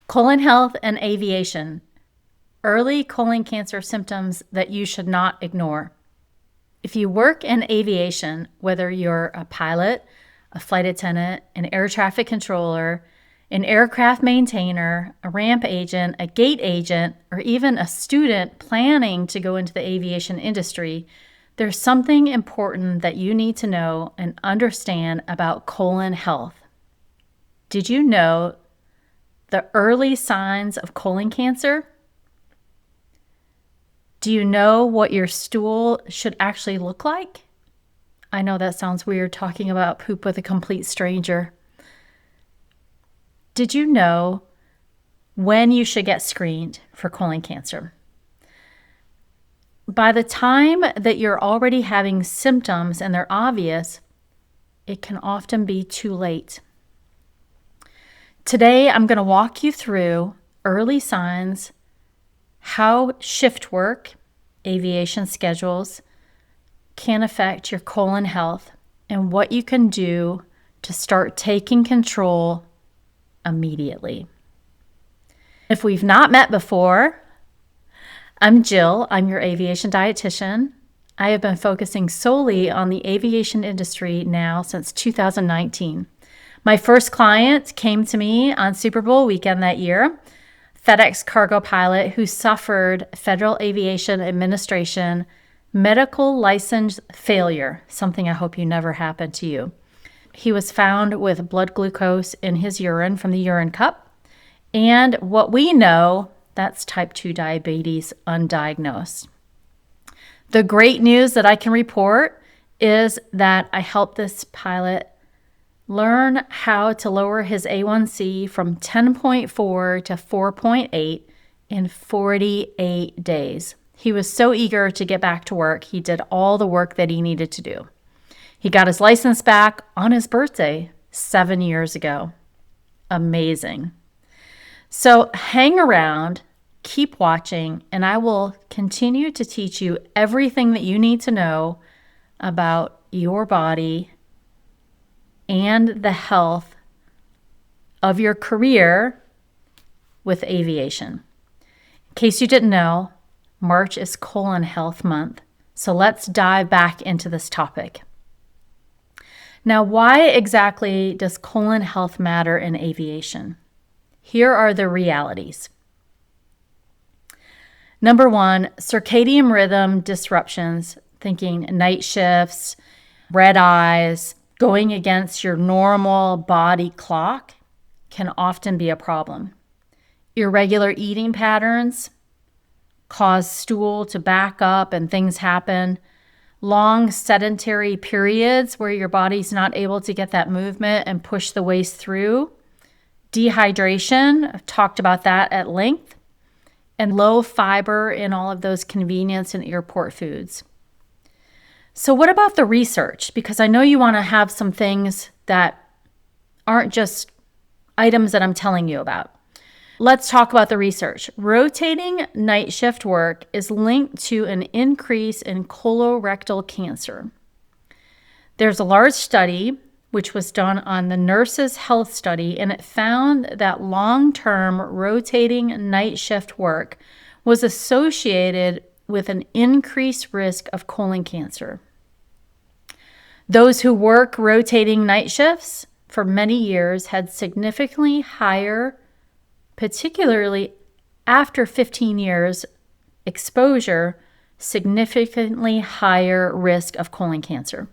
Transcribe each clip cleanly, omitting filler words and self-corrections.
Colon health and aviation. Early colon cancer symptoms that you should not ignore. If you work in aviation, whether you're a pilot, a flight attendant, an air traffic controller, an aircraft maintainer, a ramp agent, a gate agent, or even a student planning to go into the aviation industry, there's something important that you need to know and understand about colon health. Did you know the early signs of colon cancer? Do you know what your stool should actually look like? I know that sounds weird talking about poop with a complete stranger. Did you know when you should get screened for colon cancer? By the time that you're already having symptoms and they're obvious, it can often be too late. Today, I'm going to walk you through early signs, how shift work, aviation schedules, can affect your colon health, and what you can do to start taking control immediately. If we've not met before, I'm Jill. I'm your aviation dietitian. I have been focusing solely on the aviation industry now since 2019. My first client came to me on Super Bowl weekend that year, FedEx cargo pilot who suffered Federal Aviation Administration medical license failure, something I hope you never happened to you. He was found with blood glucose in his urine from the urine cup, and what we know, that's type 2 diabetes undiagnosed. The great news that I can report is that I helped this pilot learn how to lower his A1C from 10.4 to 4.8 in 48 days. He was so eager to get back to work. He did all the work that he needed to do. He got his license back on his birthday 7 years ago. Amazing. So hang around, keep watching, and I will continue to teach you everything that you need to know about your body and the health of your career with aviation. In case you didn't know, March is Colon Health Month, so let's dive back into this topic. Now, why exactly does colon health matter in aviation? Here are the realities. Number one, circadian rhythm disruptions, thinking night shifts, red eyes, going against your normal body clock can often be a problem. Irregular eating patterns cause stool to back up and things happen. Long sedentary periods where your body's not able to get that movement and push the waste through. Dehydration, I've talked about that at length. And low fiber in all of those convenience and airport foods. So what about the research? Because I know you want to have some things that aren't just items that I'm telling you about. Let's talk about the research. Rotating night shift work is linked to an increase in colorectal cancer. There's a large study which was done on the Nurses' Health Study, and it found that long-term rotating night shift work was associated with an increased risk of colon cancer. Those who work rotating night shifts for many years had significantly higher, particularly after 15 years exposure, significantly higher risk of colon cancer.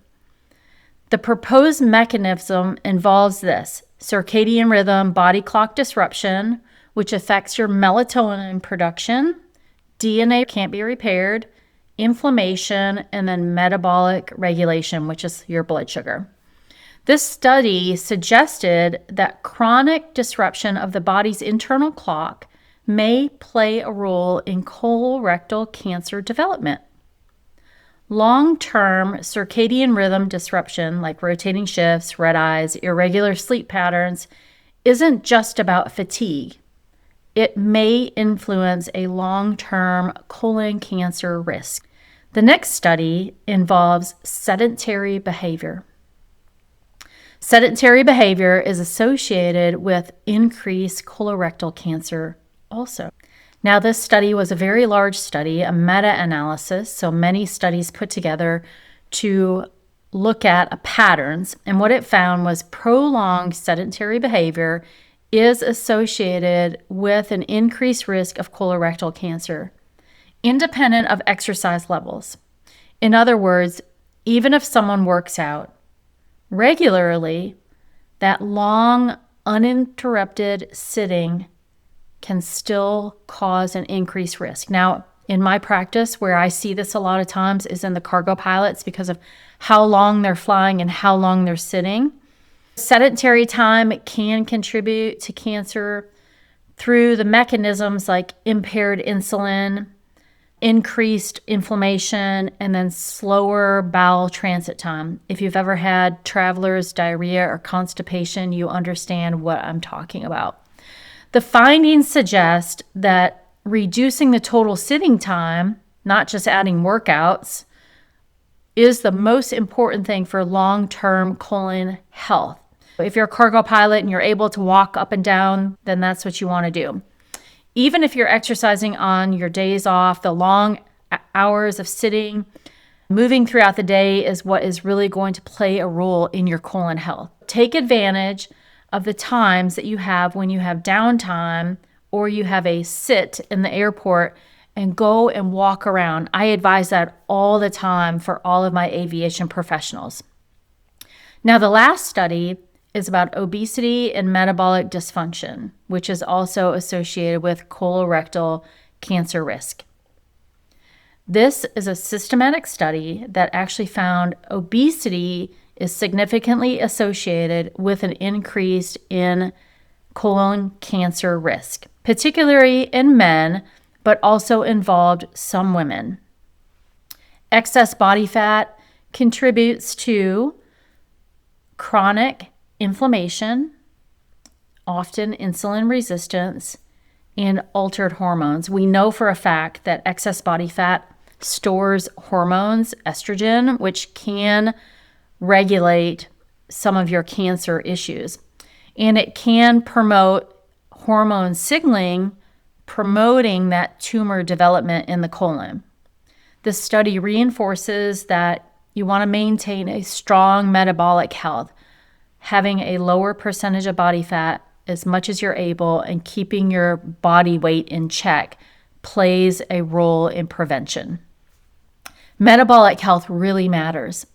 The proposed mechanism involves this: circadian rhythm, body clock disruption, which affects your melatonin production, DNA can't be repaired, inflammation, and then metabolic regulation, which is your blood sugar. This study suggested that chronic disruption of the body's internal clock may play a role in colorectal cancer development. Long-term circadian rhythm disruption, like rotating shifts, red eyes, irregular sleep patterns, isn't just about fatigue. It may influence a long-term colon cancer risk. The next study involves sedentary behavior. Sedentary behavior is associated with increased colorectal cancer also. Now, this study was a very large study, a meta-analysis, so many studies put together to look at patterns. And what it found was prolonged sedentary behavior is associated with an increased risk of colorectal cancer, independent of exercise levels. In other words, even if someone works out regularly, that long, uninterrupted sitting can still cause an increased risk. Now, in my practice, where I see this a lot of times is in the cargo pilots because of how long they're flying and how long they're sitting. Sedentary time can contribute to cancer through the mechanisms like impaired insulin, increased inflammation, and then slower bowel transit time. If you've ever had traveler's diarrhea or constipation, you understand what I'm talking about. The findings suggest that reducing the total sitting time, not just adding workouts, is the most important thing for long-term colon health. If you're a cargo pilot and you're able to walk up and down, then that's what you want to do. Even if you're exercising on your days off, the long hours of sitting, moving throughout the day is what is really going to play a role in your colon health. Take advantage of the times that you have when you have downtime or you have a sit in the airport and go and walk around. I advise that all the time for all of my aviation professionals. Now, the last study is about obesity and metabolic dysfunction, which is also associated with colorectal cancer risk. This is a systematic study that actually found obesity is significantly associated with an increase in colon cancer risk, particularly in men, but also involved some women. Excess body fat contributes to chronic inflammation, often insulin resistance, and altered hormones. We know for a fact that excess body fat stores hormones, estrogen, which can regulate some of your cancer issues. And it can promote hormone signaling, promoting that tumor development in the colon. This study reinforces that you want to maintain a strong metabolic health, having a lower percentage of body fat as much as you're able and keeping your body weight in check plays a role in prevention. Metabolic health really matters.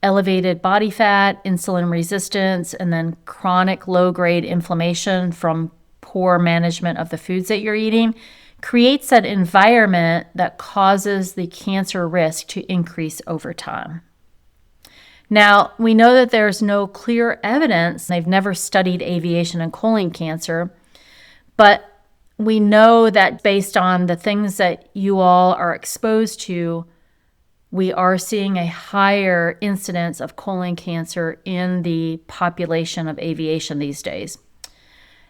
Elevated body fat, insulin resistance, and then chronic low-grade inflammation from poor management of the foods that you're eating creates that environment that causes the cancer risk to increase over time. Now, we know that there's no clear evidence. They've never studied aviation and colon cancer, but we know that based on the things that you all are exposed to, we are seeing a higher incidence of colon cancer in the population of aviation these days.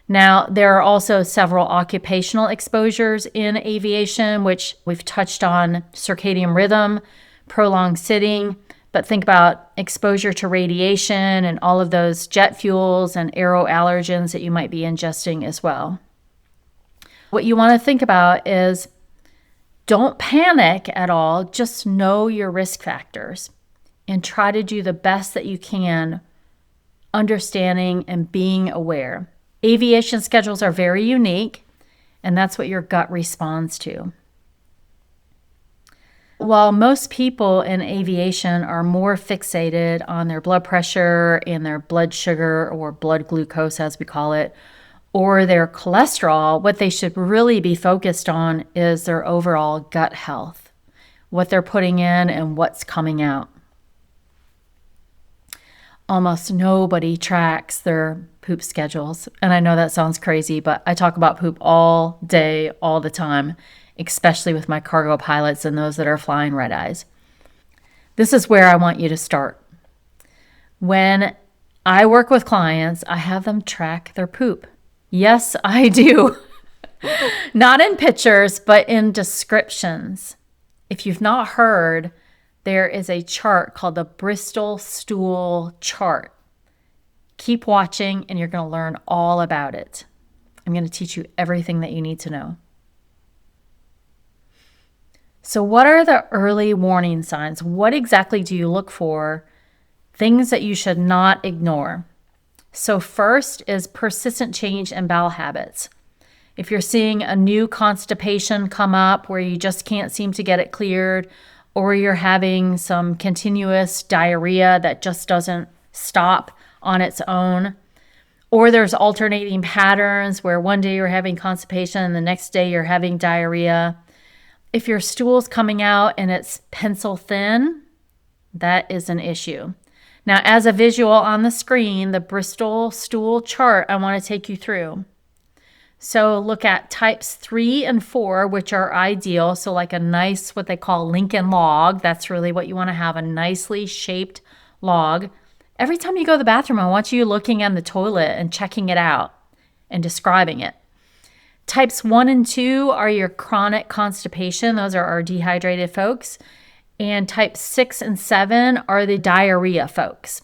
Now, there are also several occupational exposures in aviation, which we've touched on: circadian rhythm, prolonged sitting, but think about exposure to radiation and all of those jet fuels and aero allergens that you might be ingesting as well. What you want to think about is don't panic at all. Just know your risk factors and try to do the best that you can, understanding and being aware. Aviation schedules are very unique, and that's what your gut responds to. While most people in aviation are more fixated on their blood pressure and their blood sugar, or blood glucose as we call it, or their cholesterol, what they should really be focused on is their overall gut health, what they're putting in and what's coming out. Almost nobody tracks their poop schedules. And I know that sounds crazy, but I talk about poop all day, all the time, especially with my cargo pilots and those that are flying red eyes. This is where I want you to start. When I work with clients, I have them track their poop. Yes, I do. Not in pictures, but in descriptions. If you've not heard, there is a chart called the Bristol Stool chart. Keep watching and you're going to learn all about it. I'm going to teach you everything that you need to know. So what are the early warning signs? What exactly do you look for? Things that you should not ignore. So first is persistent change in bowel habits. If you're seeing a new constipation come up where you just can't seem to get it cleared, or you're having some continuous diarrhea that just doesn't stop on its own, or there's alternating patterns where one day you're having constipation and the next day you're having diarrhea. If your stool's coming out and it's pencil thin, that is an issue. Now, as a visual on the screen, the Bristol stool chart I want to take you through. So look at types 3 and 4, which are ideal. So like a nice, what they call Lincoln log. That's really what you want to have, a nicely shaped log. Every time you go to the bathroom, I want you looking in the toilet and checking it out and describing it. Types 1 and 2 are your chronic constipation. Those are our dehydrated folks. And types 6 and 7 are the diarrhea folks.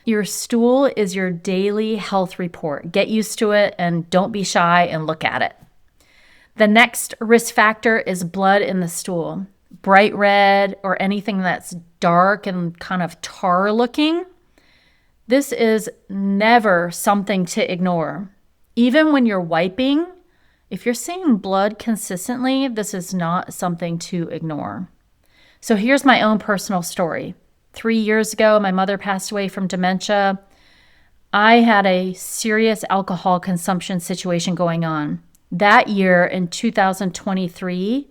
Your stool is your daily health report. Get used to it and don't be shy and look at it. The next risk factor is blood in the stool. Bright red or anything that's dark and kind of tar looking. This is never something to ignore. Even when you're wiping, if you're seeing blood consistently, this is not something to ignore. So here's my own personal story. 3 years ago, my mother passed away from dementia. I had a serious alcohol consumption situation going on. That year in 2023,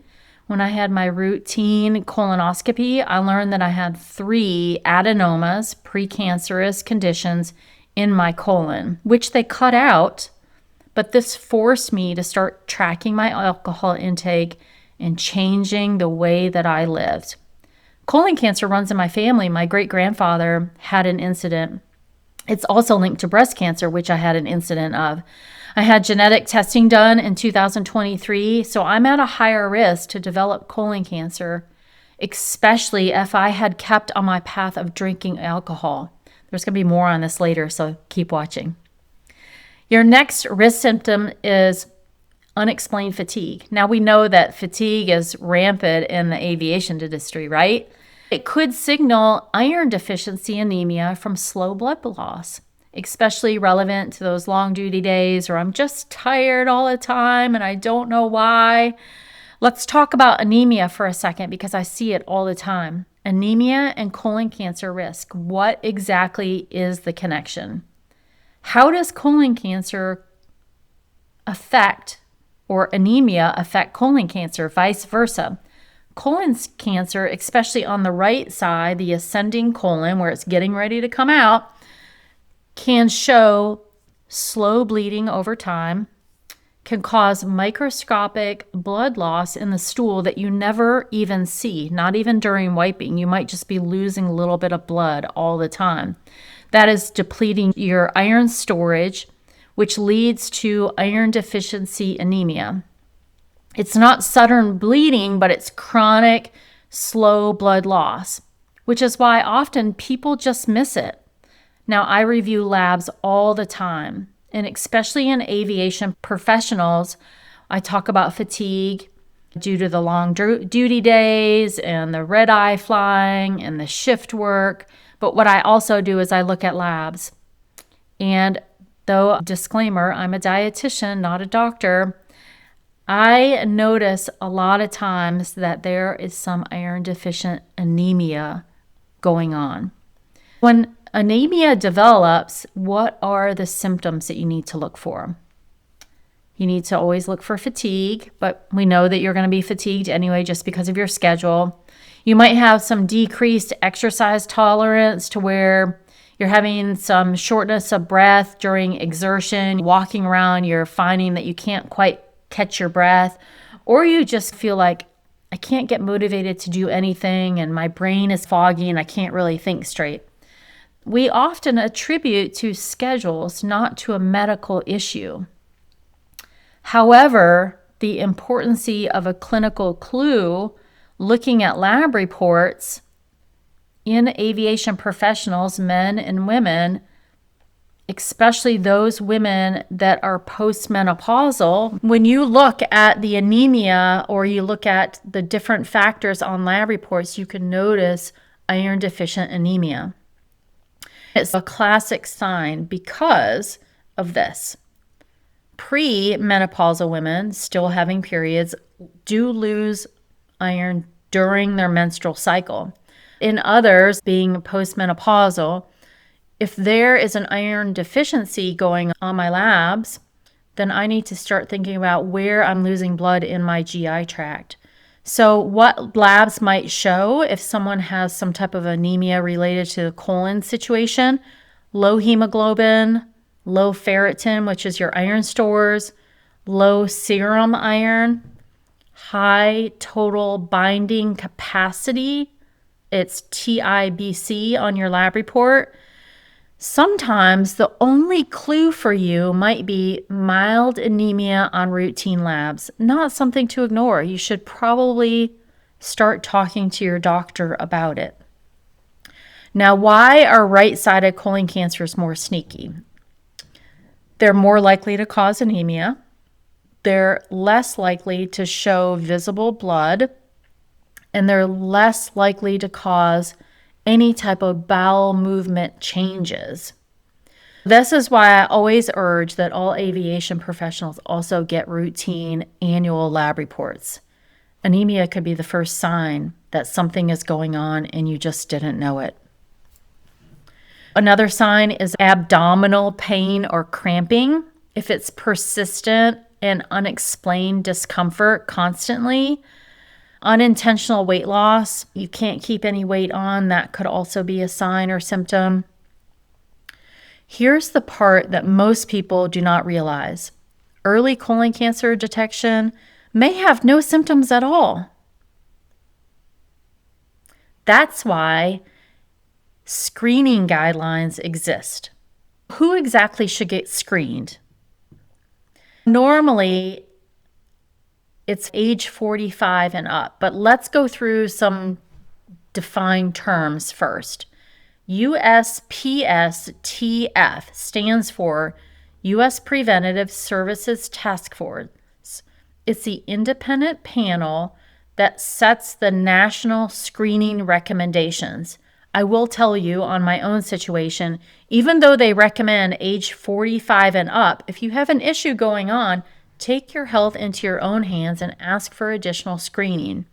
when I had my routine colonoscopy, I learned that I had 3 adenomas, precancerous conditions in my colon, which they cut out. But this forced me to start tracking my alcohol intake and changing the way that I lived. Colon cancer runs in my family. My great-grandfather had an incident. It's also linked to breast cancer, which I had an incident of. I had genetic testing done in 2023, so I'm at a higher risk to develop colon cancer, especially if I had kept on my path of drinking alcohol. There's going to be more on this later, so keep watching. Your next risk symptom is unexplained fatigue. Now we know that fatigue is rampant in the aviation industry, right? It could signal iron-deficiency anemia from slow blood loss, especially relevant to those long duty days or I'm just tired all the time and I don't know why. Let's talk about anemia for a second because I see it all the time. Anemia and colon cancer risk. What exactly is the connection? How does colon cancer affect or anemia affect colon cancer, vice versa? Colon cancer, especially on the right side, the ascending colon where it's getting ready to come out, can show slow bleeding over time, can cause microscopic blood loss in the stool that you never even see, not even during wiping. You might just be losing a little bit of blood all the time. That is depleting your iron storage, which leads to iron-deficiency anemia. It's not sudden bleeding, but it's chronic, slow blood loss, which is why often people just miss it. Now, I review labs all the time, and especially in aviation professionals, I talk about fatigue due to the long duty days and the red eye flying and the shift work. But what I also do is I look at labs. And though, disclaimer, I'm a dietitian, not a doctor, I notice a lot of times that there is some iron deficient anemia going on. When anemia develops, what are the symptoms that you need to look for? You need to always look for fatigue, but we know that you're going to be fatigued anyway just because of your schedule. You might have some decreased exercise tolerance to where you're having some shortness of breath during exertion. Walking around, you're finding that you can't quite catch your breath, or you just feel like I can't get motivated to do anything and my brain is foggy and I can't really think straight. We often attribute to schedules, not to a medical issue. However, the importance of a clinical clue, looking at lab reports in aviation professionals, men and women, especially those women that are postmenopausal. When you look at the anemia or you look at the different factors on lab reports, you can notice iron deficient anemia. It's a classic sign because of this. Pre-menopausal women still having periods do lose iron during their menstrual cycle. In others, being postmenopausal, if there is an iron deficiency going on my labs, then I need to start thinking about where I'm losing blood in my GI tract. So what labs might show if someone has some type of anemia related to the colon situation: low hemoglobin, low ferritin, which is your iron stores, low serum iron, high total binding capacity. It's TIBC on your lab report. Sometimes the only clue for you might be mild anemia on routine labs. Not something to ignore. You should probably start talking to your doctor about it. Now, why are right-sided colon cancers more sneaky? They're more likely to cause anemia. They're less likely to show visible blood, and they're less likely to cause any type of bowel movement changes. This is why I always urge that all aviation professionals also get routine annual lab reports. Anemia could be the first sign that something is going on and you just didn't know it. Another sign is abdominal pain or cramping. If it's persistent and unexplained discomfort constantly, unintentional weight loss, you can't keep any weight on, that could also be a sign or symptom. Here's the part that most people do not realize. Early colon cancer detection may have no symptoms at all. That's why screening guidelines exist. Who exactly should get screened? Normally, it's age 45 and up, but let's go through some defined terms first. USPSTF stands for U.S. Preventative Services Task Force. It's the independent panel that sets the national screening recommendations. I will tell you on my own situation, even though they recommend age 45 and up, if you have an issue going on, take your health into your own hands and ask for additional screening.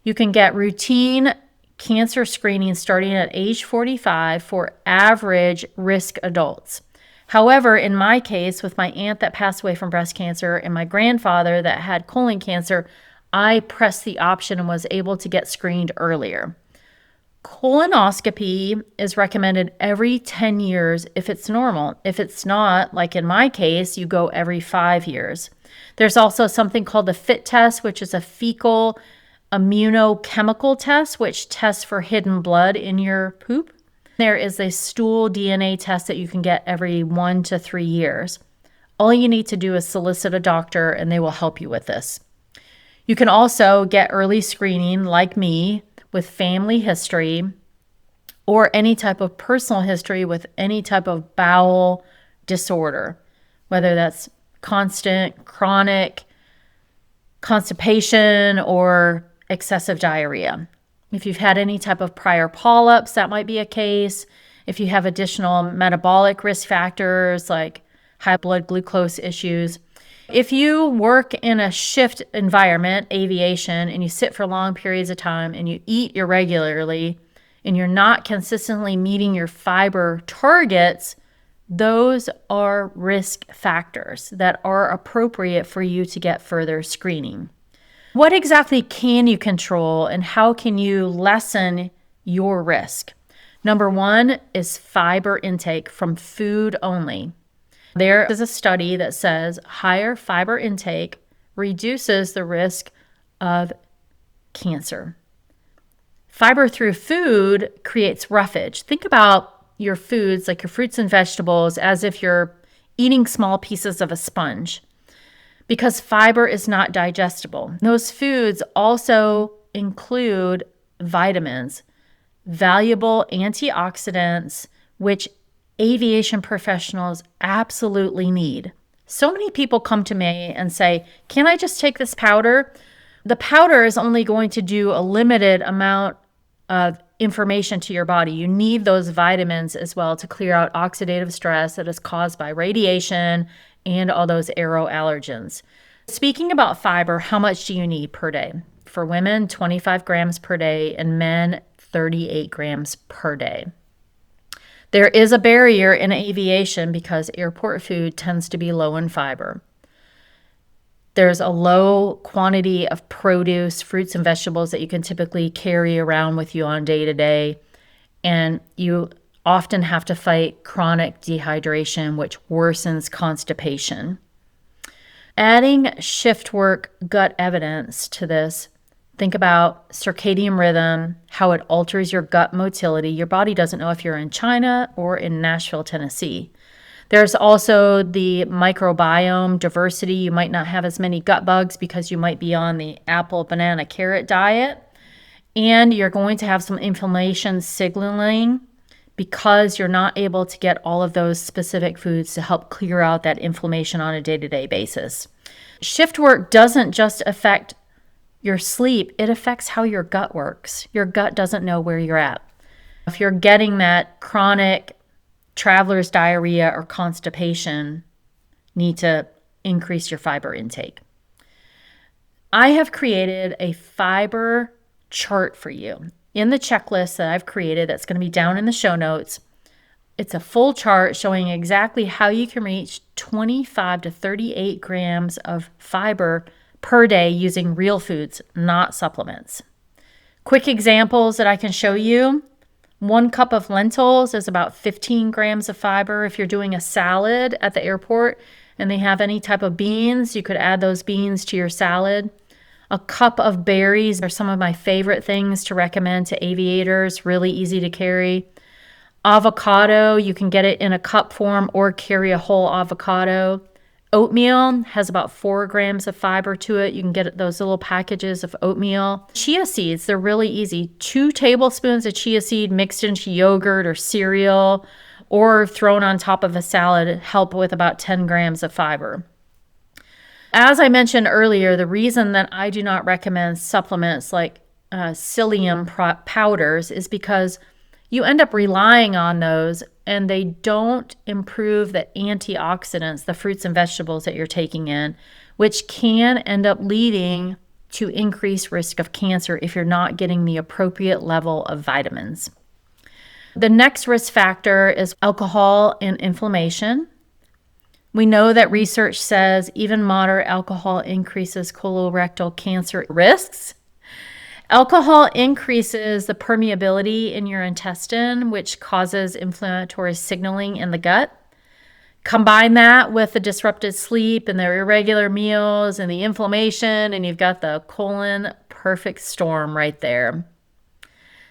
You can get routine cancer screening starting at age 45 for average risk adults. However, in my case, with my aunt that passed away from breast cancer and my grandfather that had colon cancer, I pressed the option and was able to get screened earlier. Colonoscopy is recommended every 10 years if it's normal. If it's not, like in my case, you go every 5 years. There's also something called the FIT test, which is a fecal immunochemical test, which tests for hidden blood in your poop. There is a stool DNA test that you can get every 1 to 3 years. All you need to do is solicit a doctor and they will help you with this. You can also get early screening like me with family history or any type of personal history with any type of bowel disorder, whether that's constant, chronic constipation or excessive diarrhea. If you've had any type of prior polyps, that might be a case. If you have additional metabolic risk factors like high blood glucose issues. If you work in a shift environment, aviation, and you sit for long periods of time and you eat irregularly and you're not consistently meeting your fiber targets, those are risk factors that are appropriate for you to get further screening. What exactly can you control and how can you lessen your risk? Number one is fiber intake from food only. There is a study that says higher fiber intake reduces the risk of cancer. Fiber through food creates roughage. Think about your foods, like your fruits and vegetables, as if you're eating small pieces of a sponge, because fiber is not digestible. Those foods also include vitamins, valuable antioxidants, which aviation professionals absolutely need. So many people come to me and say, can I just take this powder? The powder is only going to do a limited amount of information to your body. You need those vitamins as well to clear out oxidative stress that is caused by radiation and all those aero allergens. Speaking about fiber, how much do you need per day? For women, 25 grams per day, and men, 38 grams per day. There is a barrier in aviation because airport food tends to be low in fiber. There's a low quantity of produce, fruits, and vegetables that you can typically carry around with you on day to day. And you often have to fight chronic dehydration, which worsens constipation. Adding shift work gut evidence to this, think about circadian rhythm, how it alters your gut motility. Your body doesn't know if you're in China or in Nashville, Tennessee. There's also the microbiome diversity. You might not have as many gut bugs because you might be on the apple, banana, carrot diet. And you're going to have some inflammation signaling because you're not able to get all of those specific foods to help clear out that inflammation on a day-to-day basis. Shift work doesn't just affect your sleep, it affects how your gut works. Your gut doesn't know where you're at. If you're getting that chronic traveler's diarrhea or constipation, need to increase your fiber intake. I have created a fiber chart for you in the checklist that I've created that's going to be down in the show notes. It's a full chart showing exactly how you can reach 25 to 38 grams of fiber per day using real foods, not supplements. Quick examples that I can show you. 1 cup of lentils is about 15 grams of fiber. If you're doing a salad at the airport and they have any type of beans, you could add those beans to your salad. A cup of berries are some of my favorite things to recommend to aviators, really easy to carry. Avocado, you can get it in a cup form or carry a whole avocado. Oatmeal has about 4 grams of fiber to it. You can get those little packages of oatmeal. Chia seeds, they're really easy. 2 tablespoons of chia seed mixed into yogurt or cereal or thrown on top of a salad help with about 10 grams of fiber. As I mentioned earlier, the reason that I do not recommend supplements like psyllium powders is because you end up relying on those and they don't improve the antioxidants, the fruits and vegetables that you're taking in, which can end up leading to increased risk of cancer if you're not getting the appropriate level of vitamins. The next risk factor is alcohol and inflammation. We know that research says even moderate alcohol increases colorectal cancer risks. Alcohol increases the permeability in your intestine, which causes inflammatory signaling in the gut. Combine that with the disrupted sleep and the irregular meals and the inflammation, and you've got the colon perfect storm right there.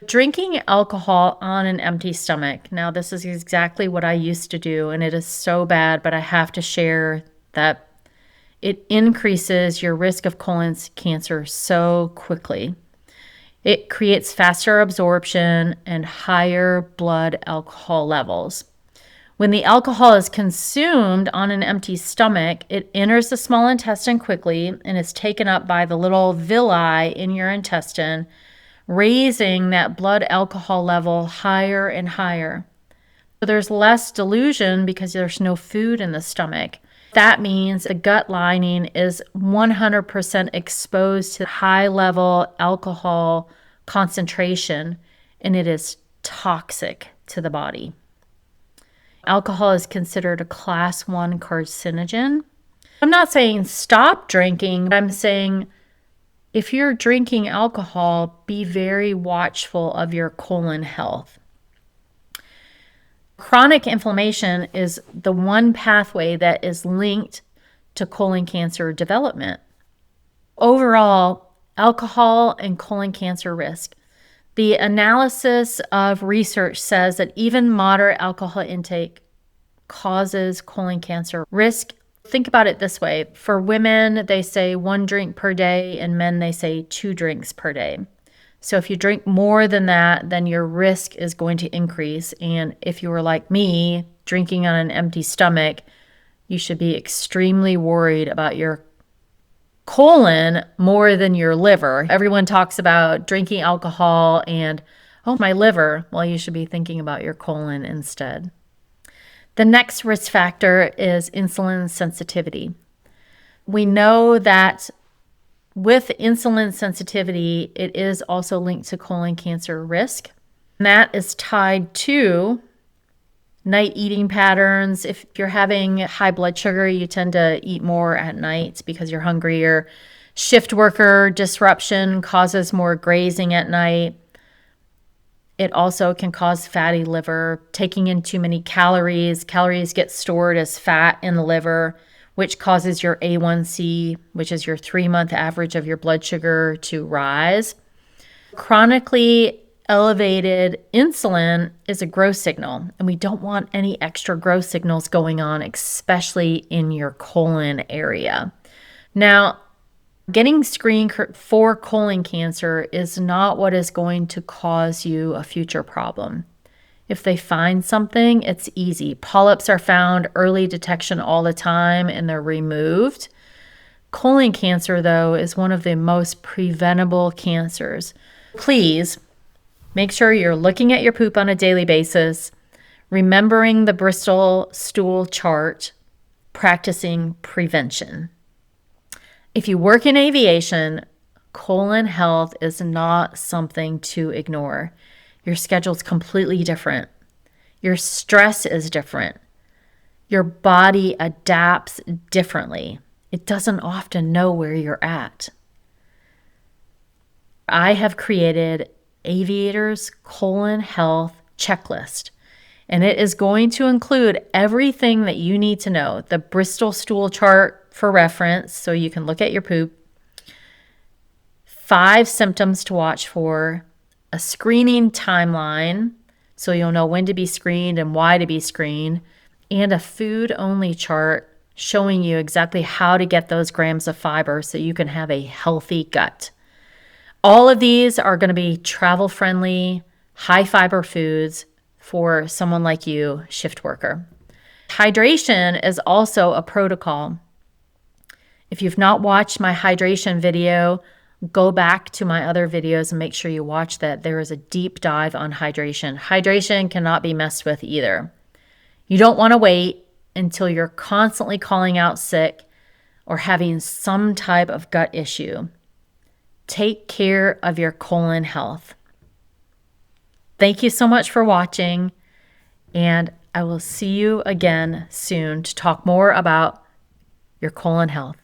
Drinking alcohol on an empty stomach. Now, this is exactly what I used to do, and it is so bad, but I have to share that it increases your risk of colon cancer so quickly. It creates faster absorption and higher blood alcohol levels. When the alcohol is consumed on an empty stomach, it enters the small intestine quickly and is taken up by the little villi in your intestine, raising that blood alcohol level higher and higher. So there's less dilution because there's no food in the stomach. That means the gut lining is 100% exposed to high-level alcohol concentration, and it is toxic to the body. Alcohol is considered a class 1 carcinogen. I'm not saying stop drinking, but I'm saying if you're drinking alcohol, be very watchful of your colon health. Chronic inflammation is the one pathway that is linked to colon cancer development. Overall, alcohol and colon cancer risk. The analysis of research says that even moderate alcohol intake causes colon cancer risk. Think about it this way. For women, they say 1 drink per day, and men, they say 2 drinks per day. So if you drink more than that, then your risk is going to increase. And if you were like me, drinking on an empty stomach, you should be extremely worried about your colon more than your liver. Everyone talks about drinking alcohol and, oh, my liver. Well, you should be thinking about your colon instead. The next risk factor is insulin sensitivity. We know that with insulin sensitivity, it is also linked to colon cancer risk. And that is tied to night eating patterns. If you're having high blood sugar, you tend to eat more at night because you're hungrier. Shift worker disruption causes more grazing at night. It also can cause fatty liver, taking in too many calories. Calories get stored as fat in the liver, which causes your A1C, which is your 3-month average of your blood sugar, to rise. Chronically elevated insulin is a growth signal, and we don't want any extra growth signals going on, especially in your colon area. Now, getting screened for colon cancer is not what is going to cause you a future problem. If they find something, it's easy. Polyps are found, early detection all the time, and they're removed. Colon cancer, though, is one of the most preventable cancers. Please make sure you're looking at your poop on a daily basis, remembering the Bristol stool chart, practicing prevention. If you work in aviation, colon health is not something to ignore. Your schedule's completely different. Your stress is different. Your body adapts differently. It doesn't often know where you're at. I have created Aviator's colon health checklist, and it is going to include everything that you need to know. The Bristol stool chart for reference, so you can look at your poop. 5 symptoms to watch for. A screening timeline, so you'll know when to be screened and why to be screened. And a food-only chart showing you exactly how to get those grams of fiber so you can have a healthy gut. All of these are going to be travel-friendly, high-fiber foods for someone like you, shift worker. Hydration is also a protocol. If you've not watched my hydration video, go back to my other videos and make sure you watch that. There is a deep dive on hydration. Hydration cannot be messed with either. You don't want to wait until you're constantly calling out sick or having some type of gut issue. Take care of your colon health. Thank you so much for watching, and I will see you again soon to talk more about your colon health.